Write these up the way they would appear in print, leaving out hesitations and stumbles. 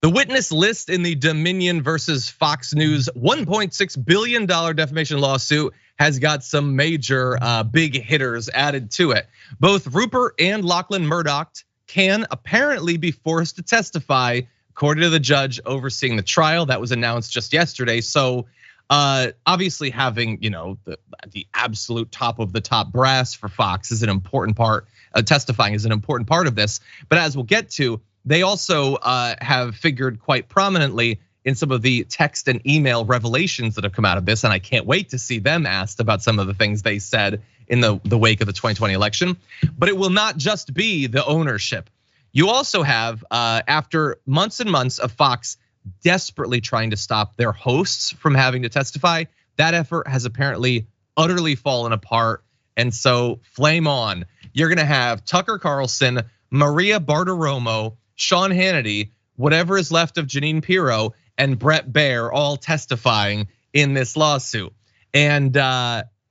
The witness list in the Dominion versus Fox News $1.6 billion defamation lawsuit has got some major big hitters added to it. Both Rupert and Lachlan Murdoch can apparently be forced to testify, according to the judge overseeing the trial. That was announced just yesterday. So obviously having the absolute top of the top brass for Fox is an important part. Testifying is an important part of this. But as we'll get to, they also have figured quite prominently in some of the text and email revelations that have come out of this, and I can't wait to see them asked about some of the things they said in the wake of the 2020 election. But it will not just be the ownership. You also have, after months and months of Fox desperately trying to stop their hosts from having to testify, that effort has apparently utterly fallen apart. And so flame on. You're gonna have Tucker Carlson, Maria Bartiromo, Sean Hannity, whatever is left of Jeanine Pirro, and Bret Baier all testifying in this lawsuit. And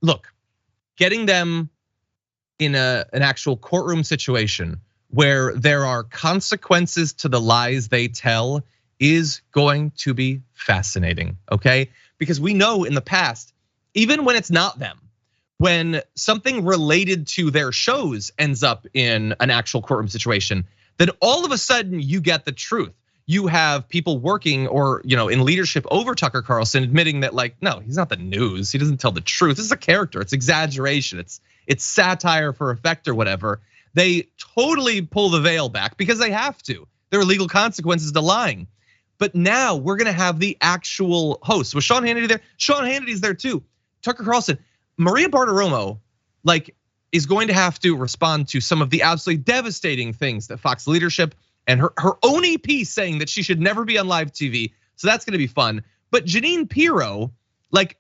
look, getting them in an actual courtroom situation where there are consequences to the lies they tell is going to be fascinating, okay? Because we know in the past, even when it's not them, when something related to their shows ends up in an actual courtroom situation, then all of a sudden you get the truth. You have people working or in leadership over Tucker Carlson admitting that no, he's not the news. He doesn't tell the truth. This is a character. It's exaggeration. It's satire for effect or whatever. They totally pull the veil back because they have to. There are legal consequences to lying. But now we're gonna have the actual host. Was Sean Hannity there? Sean Hannity's there too. Tucker Carlson, Maria Bartiromo, is going to have to respond to some of the absolutely devastating things that Fox leadership and her own EP saying that she should never be on live TV. So that's gonna be fun. But Jeanine Pirro,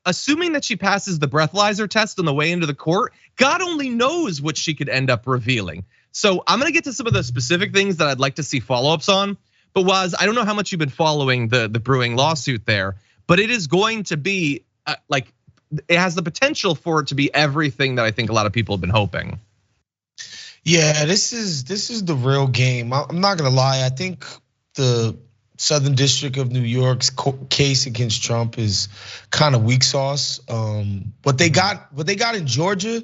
assuming that she passes the breathalyzer test on the way into the court, God only knows what she could end up revealing. So I'm gonna get to some of the specific things that I'd like to see follow-ups on. But Waz, I don't know how much you've been following the brewing lawsuit there, but it is going to be it has the potential for it to be everything that I think a lot of people have been hoping. Yeah, this is the real game. I'm not gonna lie. I think the Southern District of New York's case against Trump is kind of weak sauce. What they got in Georgia,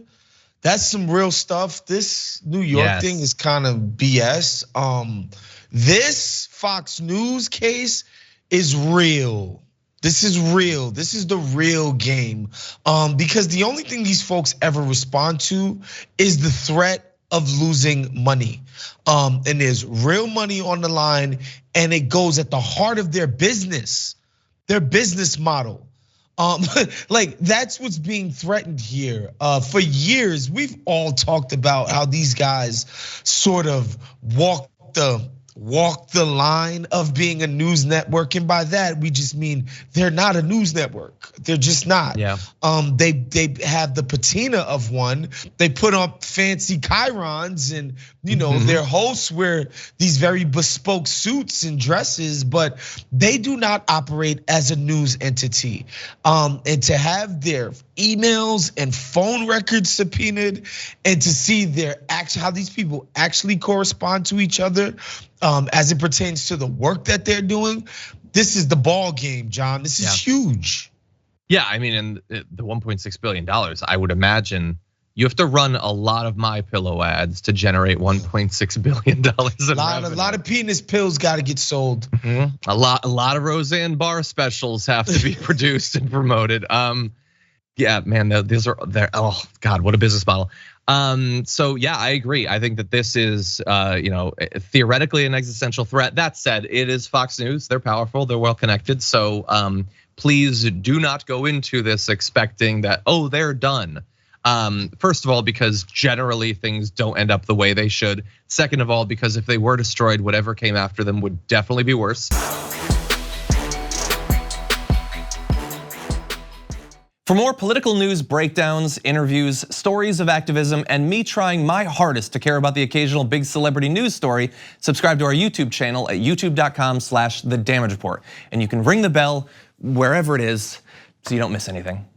that's some real stuff. This New York thing is kind of BS. This Fox News case is real. This is real. This is the real game. Because the only thing these folks ever respond to is the threat of losing money. And there's real money on the line, and it goes at the heart of their business model. That's what's being threatened here. For years, we've all talked about how these guys sort of walk the line of being a news network, and by that we just mean they're not a news network. They're just not. Yeah. They have the patina of one. They put up fancy chyrons, and their hosts wear these very bespoke suits and dresses, but they do not operate as a news entity. And to have their emails and phone records subpoenaed, and to see how these people actually correspond to each other, as it pertains to the work that they're doing, this is the ball game, John. This is huge. Yeah, I mean, and the $1.6 billion, I would imagine you have to run a lot of MyPillow ads to generate $1.6 billion in revenue. A lot of penis pills got to get sold. Mm-hmm. A lot of Roseanne Barr specials have to be produced and promoted. Yeah, man, they're oh God, what a business model. So yeah, I agree. I think that this is theoretically an existential threat. That said, it is Fox News. They're powerful. They're well connected. So please do not go into this expecting that they're done. First of all, because generally things don't end up the way they should. Second of all, because if they were destroyed, whatever came after them would definitely be worse. For more political news breakdowns, interviews, stories of activism, and me trying my hardest to care about the occasional big celebrity news story, subscribe to our YouTube channel at youtube.com/thedamagereport. And you can ring the bell wherever it is so you don't miss anything.